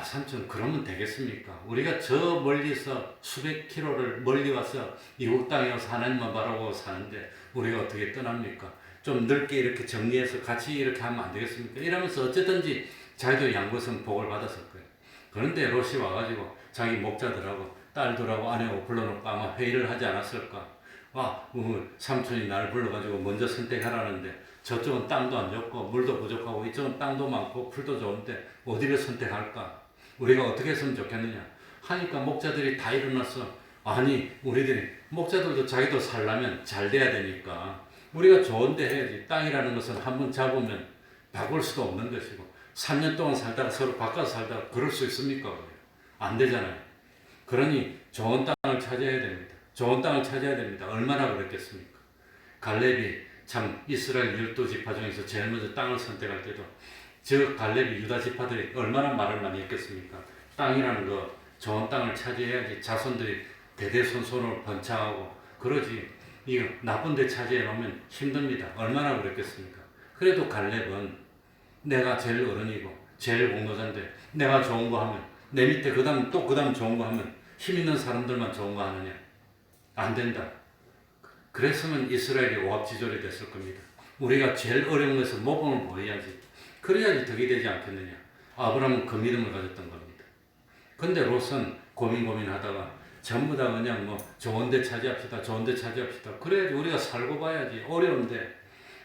삼촌 그러면 되겠습니까? 우리가 저 멀리서 수백 킬로를 멀리 와서 이국 땅에 와서 하나님만 바라보고 사는데 우리가 어떻게 떠납니까? 좀 넓게 이렇게 정리해서 같이 이렇게 하면 안 되겠습니까? 이러면서 어쨌든지 자기도 양보선 복을 받았을 거예요. 그런데 롯이 와가지고 자기 목자들하고 딸들하고 아내하고 불러놓고 아마 회의를 하지 않았을까? 삼촌이 나를 불러가지고 먼저 선택하라는데 저쪽은 땅도 안 좋고 물도 부족하고 이쪽은 땅도 많고 풀도 좋은데 어디를 선택할까? 우리가 어떻게 했으면 좋겠느냐? 하니까 목자들이 다 일어났어. 아니 우리들이 목자들도 자기도 살려면 잘 돼야 되니까 우리가 좋은데 해야지. 땅이라는 것은 한번 잡으면 바꿀 수도 없는 것이고 3년 동안 살다가 서로 바꿔서 살다가 그럴 수 있습니까? 안 되잖아요. 그러니 좋은 땅을 찾아야 됩니다. 좋은 땅을 찾아야 됩니다. 얼마나 그랬겠습니까? 갈렙이 참 이스라엘 12지파 중에서 제일 먼저 땅을 선택할 때도 저 갈렙이 유다 지파들이 얼마나 말을 많이 했겠습니까? 땅이라는 거 좋은 땅을 차지해야지 자손들이 대대손손으로 번창하고 그러지 이거 나쁜 데 차지해 놓으면 힘듭니다. 얼마나 그랬겠습니까? 그래도 갈렙은 내가 제일 어른이고 제일 공로자인데 내가 좋은 거 하면 내 밑에 그 다음 좋은 거 하면 힘 있는 사람들만 좋은 거 하느냐? 안 된다. 그랬으면 이스라엘이 오합지졸이 됐을 겁니다. 우리가 제일 어려운 것을 모범을 보여야지. 그래야지 덕이 되지 않겠느냐. 아브라함은 그 믿음을 가졌던 겁니다. 근데 롯은 고민하다가 전부 다 그냥 좋은 데 차지합시다. 좋은 데 차지합시다. 그래야지 우리가 살고 봐야지. 어려운데.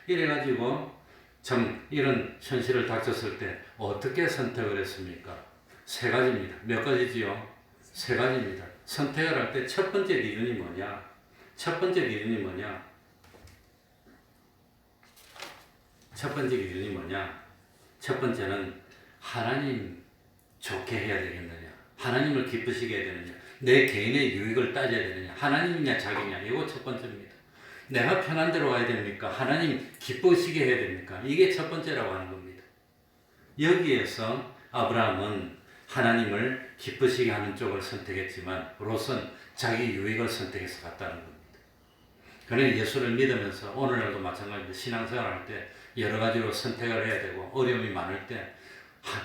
이래가지고 참 이런 현실을 닥쳤을 때 어떻게 선택을 했습니까? 세 가지입니다. 몇 가지지요? 세 가지입니다. 선택을 할 때 첫 번째 기준이 뭐냐? 첫 번째 기준이 뭐냐? 첫 번째는 하나님 좋게 해야 되겠느냐? 하나님을 기쁘시게 해야 되느냐? 내 개인의 유익을 따져야 되느냐? 하나님이냐 자기냐? 이거 첫 번째입니다. 내가 편한 대로 가야 됩니까? 하나님 기쁘시게 해야 됩니까? 이게 첫 번째라고 하는 겁니다. 여기에서 아브라함은 하나님을 기쁘시게 하는 쪽을 선택했지만 롯은 자기 유익을 선택해서 갔다는 겁니다. 그러나 예수를 믿으면서 오늘날도 마찬가지입니다. 신앙생활 할 때 여러 가지로 선택을 해야 되고 어려움이 많을 때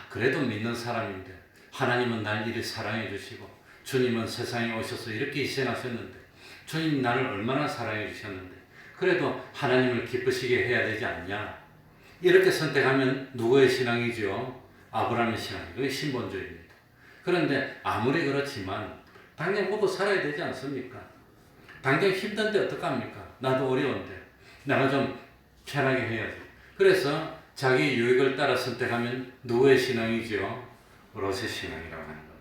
그래도 믿는 사람인데 하나님은 날 이리 사랑해 주시고 주님은 세상에 오셔서 이렇게 희생하셨는데 주님 나를 얼마나 사랑해 주셨는데 그래도 하나님을 기쁘시게 해야 되지 않냐? 이렇게 선택하면 누구의 신앙이죠? 아브라함의 신앙이죠. 그게 신본주의입니다. 그런데 아무리 그렇지만 당장 먹고 살아야 되지 않습니까? 당장 힘든데 어떡합니까? 나도 어려운데 내가 좀 편하게 해야지. 그래서 자기 유익을 따라 선택하면 누구의 신앙이죠? 롯의 신앙이라고 하는 겁니다.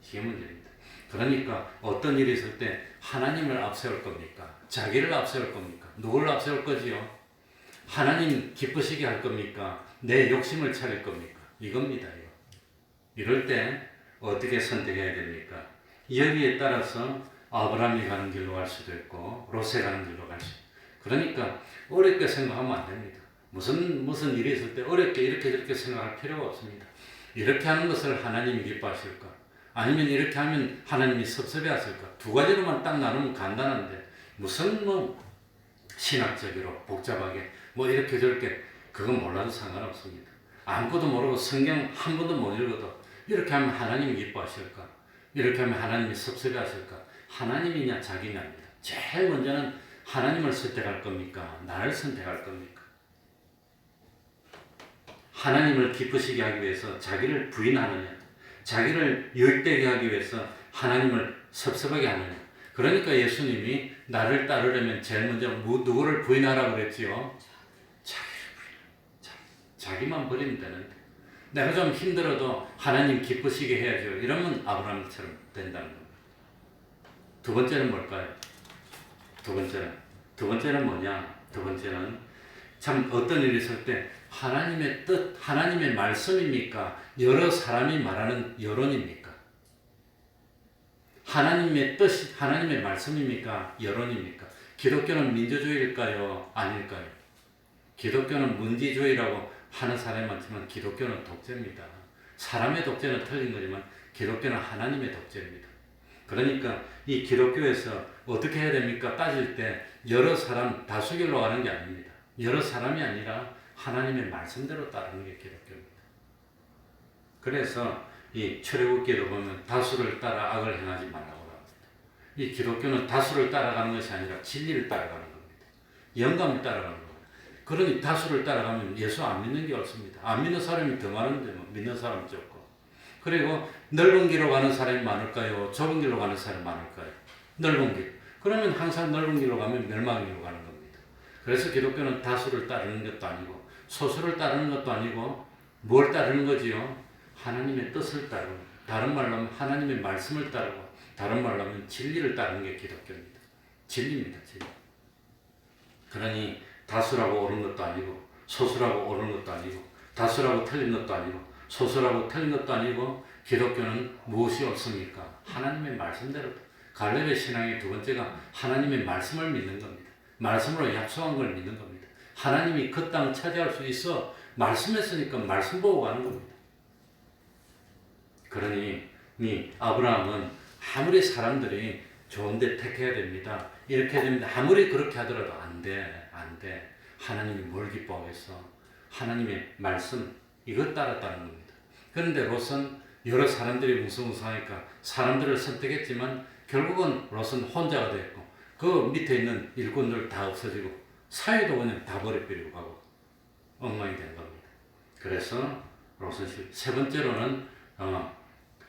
이게 문제입니다. 그러니까 어떤 일이 있을 때 하나님을 앞세울 겁니까? 자기를 앞세울 겁니까? 누구를 앞세울 거지요? 하나님 기쁘시게 할 겁니까? 내 욕심을 차릴 겁니까? 이겁니다. 이럴 때 어떻게 선택해야 됩니까? 여기에 따라서 아브라함이 가는 길로 갈 수도 있고 롯에 가는 길로 갈 수 있고 그러니까 어렵게 생각하면 안 됩니다. 무슨 일이 있을 때 어렵게 이렇게 저렇게 생각할 필요가 없습니다. 이렇게 하는 것을 하나님이 기뻐하실까? 아니면 이렇게 하면 하나님이 섭섭해하실까? 두 가지로만 딱 나누면 간단한데 무슨 신학적으로 복잡하게 이렇게 저렇게 그건 몰라도 상관없습니다. 아무것도 모르고 성경 한 번도 못 읽어도 이렇게 하면 하나님이 기뻐하실까? 이렇게 하면 하나님이 섭섭해하실까? 하나님이냐 자기냐입니다. 제일 먼저는 하나님을 선택할 겁니까? 나를 선택할 겁니까? 하나님을 기쁘시게 하기 위해서 자기를 부인하느냐? 자기를 유익되게 하기 위해서 하나님을 섭섭하게 하느냐? 그러니까 예수님이 나를 따르려면 제일 먼저 누구를 부인하라고 그랬지요? 자기만 버리면 되는데 내가 좀 힘들어도 하나님 기쁘시게 해야죠. 이러면 아브라함처럼 된다는 겁니다. 두 번째는 뭘까요? 두 번째는 뭐냐? 두 번째는 참 어떤 일이 있을 때 하나님의 뜻, 하나님의 말씀입니까? 여러 사람이 말하는 여론입니까? 하나님의 뜻이 하나님의 말씀입니까? 여론입니까? 기독교는 민주주의일까요? 아닐까요? 기독교는 문지주의라고 하는 사람이 많지만 기독교는 독재입니다. 사람의 독재는 틀린 거지만 기독교는 하나님의 독재입니다. 그러니까 이 기독교에서 어떻게 해야 됩니까? 따질 때 여러 사람 다수결로 가는 게 아닙니다. 여러 사람이 아니라 하나님의 말씀대로 따르는 게 기독교입니다. 그래서 이 출애굽기도 보면 다수를 따라 악을 행하지 말라고 합니다. 이 기독교는 다수를 따라가는 것이 아니라 진리를 따라가는 겁니다. 영감을 따라가는 겁니다. 그러니 다수를 따라가면 예수 안 믿는 게 없습니다. 안 믿는 사람이 더 많은데 뭐 믿는 사람이 적고. 그리고 넓은 길로 가는 사람이 많을까요? 좁은 길로 가는 사람이 많을까요? 넓은 길. 그러면 항상 넓은 길로 가면 멸망의 길로 가는 겁니다. 그래서 기독교는 다수를 따르는 것도 아니고 소수를 따르는 것도 아니고 뭘 따르는 거지요? 하나님의 뜻을 따르고, 다른 말로 하면 하나님의 말씀을 따르고, 다른 말로 하면 진리를 따르는 게 기독교입니다. 진리입니다. 진리. 그러니 다수라고 옳은 것도 아니고 소수라고 옳은 것도 아니고 다수라고 틀린 것도 아니고 소수라고 틀린 것도 아니고 기독교는 무엇이 옳습니까? 하나님의 말씀대로. 갈렙의 신앙의 두 번째가 하나님의 말씀을 믿는 겁니다. 말씀으로 약속한 걸 믿는 겁니다. 하나님이 그 땅을 차지할 수 있어 말씀했으니까 말씀 보고 가는 겁니다. 그러니 이 아브라함은 아무리 사람들이 좋은데 택해야 됩니다. 이렇게 해야 됩니다. 아무리 그렇게 하더라도 안 돼. 안 돼. 하나님이 뭘 기뻐하겠어? 하나님의 말씀 이것 따랐다는 겁니다. 그런데 롯은 여러 사람들이 뭉성뭉성하니까 사람들을 선택했지만 결국은 롯은 혼자가 됐고 그 밑에 있는 일꾼들 다 없어지고 사회도 그냥 다 버려버리고 가고 엉망이 된 겁니다. 그래서 롯은 세 번째로는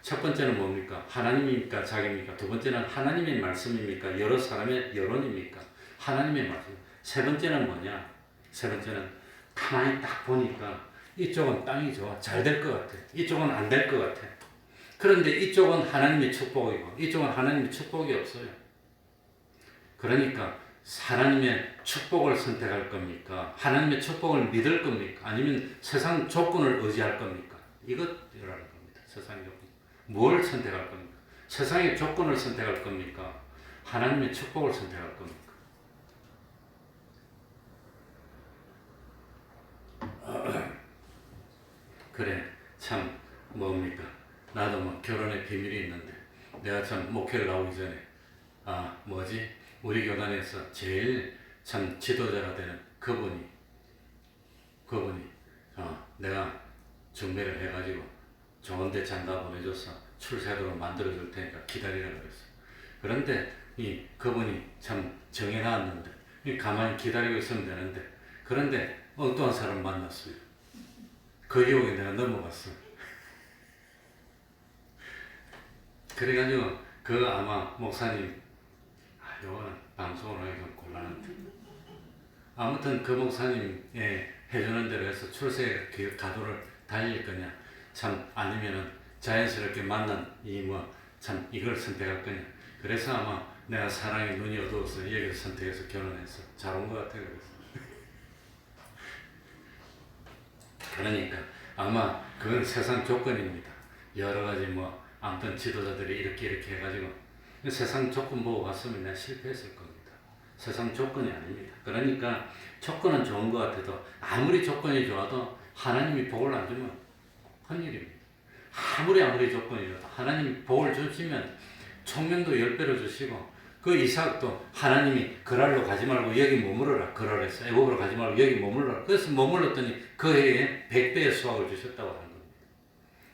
첫 번째는 뭡니까? 하나님입니까? 자기입니까? 두 번째는 하나님의 말씀입니까? 여러 사람의 여론입니까? 하나님의 말씀. 세 번째는 뭐냐? 세 번째는 가만히 딱 보니까 이쪽은 땅이 좋아. 잘 될 것 같아. 이쪽은 안 될 것 같아. 그런데 이쪽은 하나님의 축복이고 이쪽은 하나님의 축복이 없어요. 그러니까 하나님의 축복을 선택할 겁니까? 하나님의 축복을 믿을 겁니까? 아니면 세상 조건을 의지할 겁니까? 이것이라는 겁니다. 세상의 조건. 뭘 선택할 겁니까? 세상의 조건을 선택할 겁니까? 하나님의 축복을 선택할 겁니까? 그래, 참 뭡니까? 나도 뭐 결혼의 비밀이 있는데 내가 참 목회를 나오기 전에 우리 교단에서 제일 참 지도자가 되는 그분이 내가 중매를 해가지고 좋은데 장가 보내줘서 출세하도록 만들어줄 테니까 기다리라고 그랬어. 그런데 그분이 참 정해놨는데 가만히 기다리고 있으면 되는데 그런데 엉뚱한 사람 만났어요. 그 유혹에 내가 넘어갔어. 그래가지고 그 아마 목사님 요거는 방송을 하기 좀 곤란한데 아무튼 그 목사님의 해주는 대로 해서 출세 가도를 달릴 거냐 참 아니면은 자연스럽게 만난 참 이걸 선택할 거냐. 그래서 아마 내가 사랑의 눈이 어두워서 여기를 선택해서 결혼해서 잘 온 것 같아. 그래서 그러니까 아마 그건 세상 조건입니다. 여러 가지 아무튼 지도자들이 이렇게 해가지고 세상 조건 보고 갔으면 내가 실패했을 겁니다. 세상 조건이 아닙니다. 그러니까 조건은 좋은 것 같아도 아무리 조건이 좋아도 하나님이 복을 안 주면 큰일입니다. 아무리 조건이 좋아도 하나님이 복을 주시면 총명도 10배로 주시고 그 이삭도 하나님이 그랄로 가지 말고 여기 머무르라 그러랬어. 애굽으로 가지 말고 여기 머무르라. 그래서 머물렀더니 그 해에 100배의 수확을 주셨다고 하는 겁니다.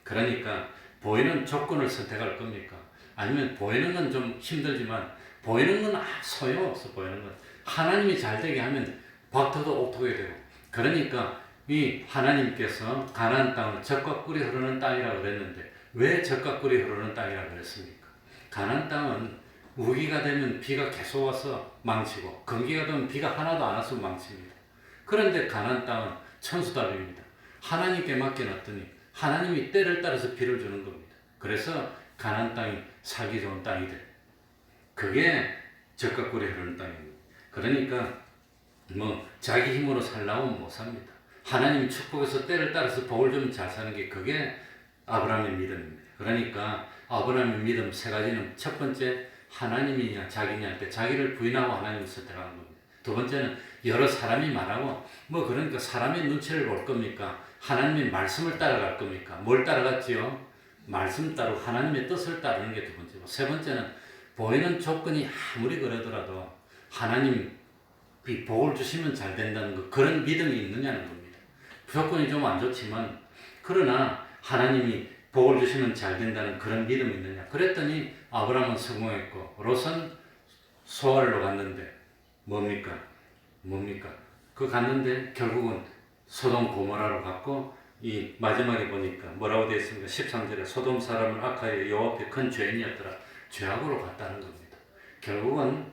그러니까 보이는 조건을 선택할 겁니까? 아니면 보이는 건 좀 힘들지만 보이는 건 소용없어. 보이는 건 하나님이 잘 되게 하면 박터도 옥토게 되고. 그러니까 이 하나님께서 가나안 땅을 젖과 꿀이 흐르는 땅이라고 그랬는데 왜 젖과 꿀이 흐르는 땅이라고 그랬습니까? 가나안 땅은 우기가 되면 비가 계속 와서 망치고 건기가 되면 비가 하나도 안 와서 망칩니다. 그런데 가나안 땅은 천수답입니다. 하나님께 맡겨놨더니 하나님이 때를 따라서 비를 주는 겁니다. 그래서 가나안 땅이 살기 좋은 땅이 돼. 그게 젖과 꿀이 흐르는 땅입니다. 그러니까 자기 힘으로 살라면 못 삽니다. 하나님 축복해서 때를 따라서 복을 주면 잘 사는 게 그게 아브라함의 믿음입니다. 그러니까 아브라함의 믿음 세 가지는 첫 번째 하나님이냐 자기냐한테 자기를 부인하고 하나님을 선택하는 겁니다. 두 번째는 여러 사람이 말하고 뭐 그러니까 사람의 눈치를 볼 겁니까? 하나님의 말씀을 따라갈 겁니까? 뭘 따라갔지요? 말씀 따르고 하나님의 뜻을 따르는 게 두 번째고 세 번째는 보이는 조건이 아무리 그러더라도 하나님 이 복을 주시면 잘 된다는 거 그런 믿음이 있느냐는 겁니다. 조건이 좀 안 좋지만 그러나 하나님이 복을 주시면 잘 된다는 그런 믿음이 있느냐. 그랬더니 아브라함은 성공했고 롯은 소알로 갔는데 뭡니까? 그 갔는데 결국은 소돔 고모라로 갔고 이 마지막에 보니까 뭐라고 되어 있습니까? 13절에 소돔 사람을 악하여 여호와 앞에 큰 죄인이었더라. 죄악으로 갔다는 겁니다. 결국은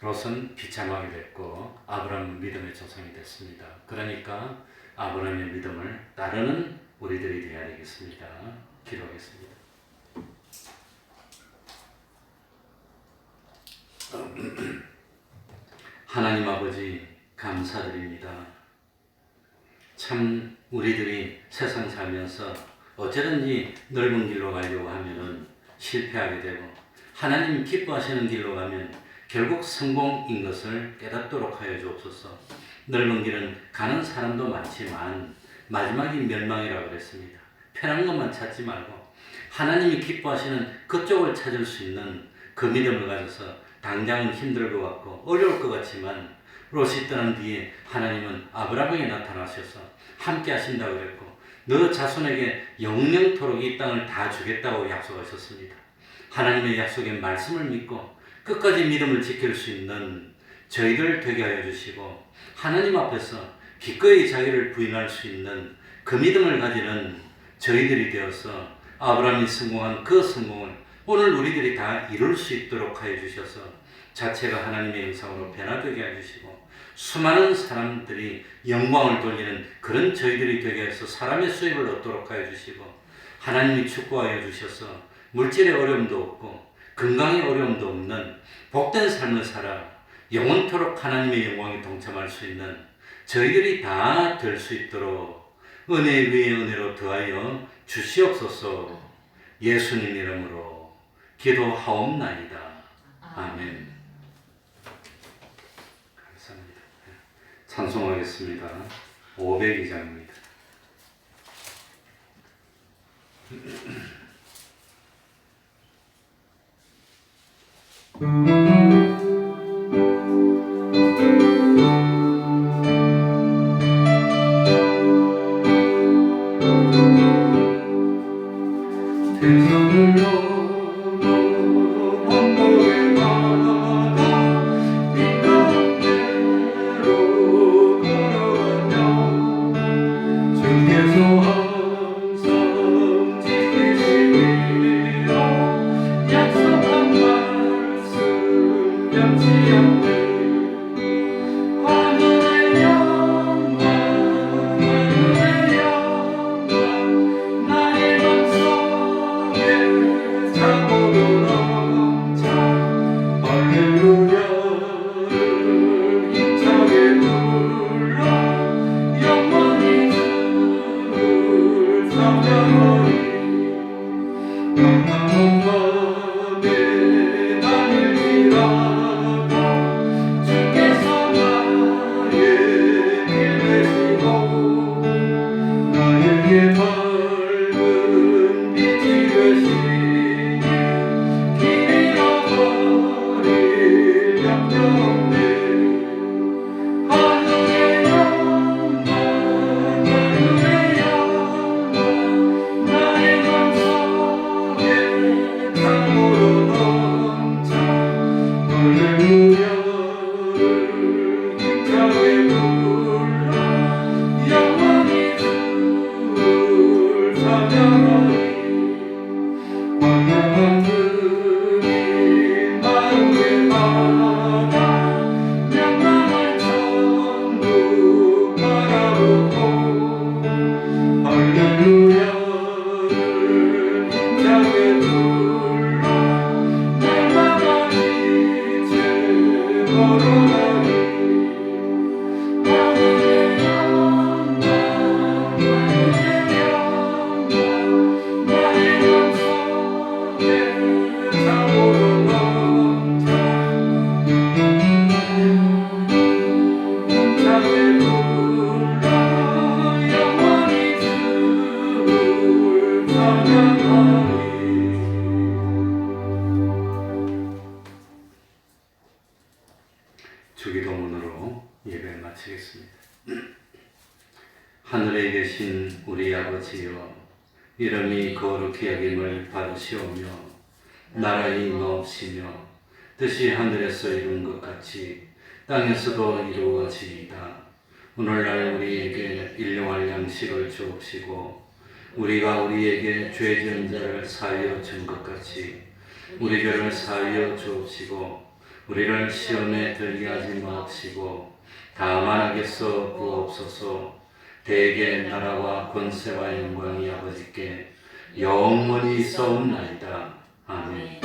롯은 비참하게 됐고 아브라함은 믿음의 조상이 됐습니다. 그러니까 아브라함의 믿음을 따르는 우리들이 되어야 되겠습니다. 기도하겠습니다. 하나님 아버지 감사드립니다. 참 우리들이 세상 살면서 어쩌든지 넓은 길로 가려고 하면은 실패하게 되고 하나님 기뻐하시는 길로 가면 결국 성공인 것을 깨닫도록 하여 주옵소서. 넓은 길은 가는 사람도 많지만 마지막이 멸망이라고 그랬습니다. 편한 것만 찾지 말고 하나님이 기뻐하시는 그쪽을 찾을 수 있는 그 믿음을 가져서 당장은 힘들 것 같고 어려울 것 같지만 롯이 떠난 뒤에 하나님은 아브라함에게 나타나셔서 함께 하신다고 그랬고 너 자손에게 영영토록 이 땅을 다 주겠다고 약속하셨습니다. 하나님의 약속의 말씀을 믿고 끝까지 믿음을 지킬 수 있는 저희들 되게 하여 주시고 하나님 앞에서 기꺼이 자기를 부인할 수 있는 그 믿음을 가지는 저희들이 되어서 아브라함이 성공한 그 성공을 오늘 우리들이 다 이룰 수 있도록 하여 주셔서 자체가 하나님의 형상으로 변화되게 해주시고 수많은 사람들이 영광을 돌리는 그런 저희들이 되게 해서 사람의 수입을 얻도록 하여 주시고 하나님이 축복하여 주셔서 물질의 어려움도 없고 건강의 어려움도 없는 복된 삶을 살아 영원토록 하나님의 영광에 동참할 수 있는 저희들이 다 될 수 있도록 은혜 위에 은혜로 더하여 주시옵소서. 예수님 이름으로 기도하옵나이다. 아멘. 감사합니다. 찬송하겠습니다. 502장입니다. 주기도문으로 예배를 마치겠습니다. 하늘에 계신 우리 아버지여, 이름이 거룩히 여김을 받으시오며 나라의 임하옵시며 뜻이 하늘에서 이룬 것 같이 땅에서도 이루어지이다. 오늘날 우리에게 일용할 양식을 주옵시고 우리가 우리에게 죄 지은 자를 사하여 준 것 같이 우리 죄를 사하여 주옵시고 우리를 시험에 들게 하지 마옵시고 다만 악에서 구하옵소서. 대개 나라와 권세와 영광이 아버지께 영원히 있사옵나이다. 아멘.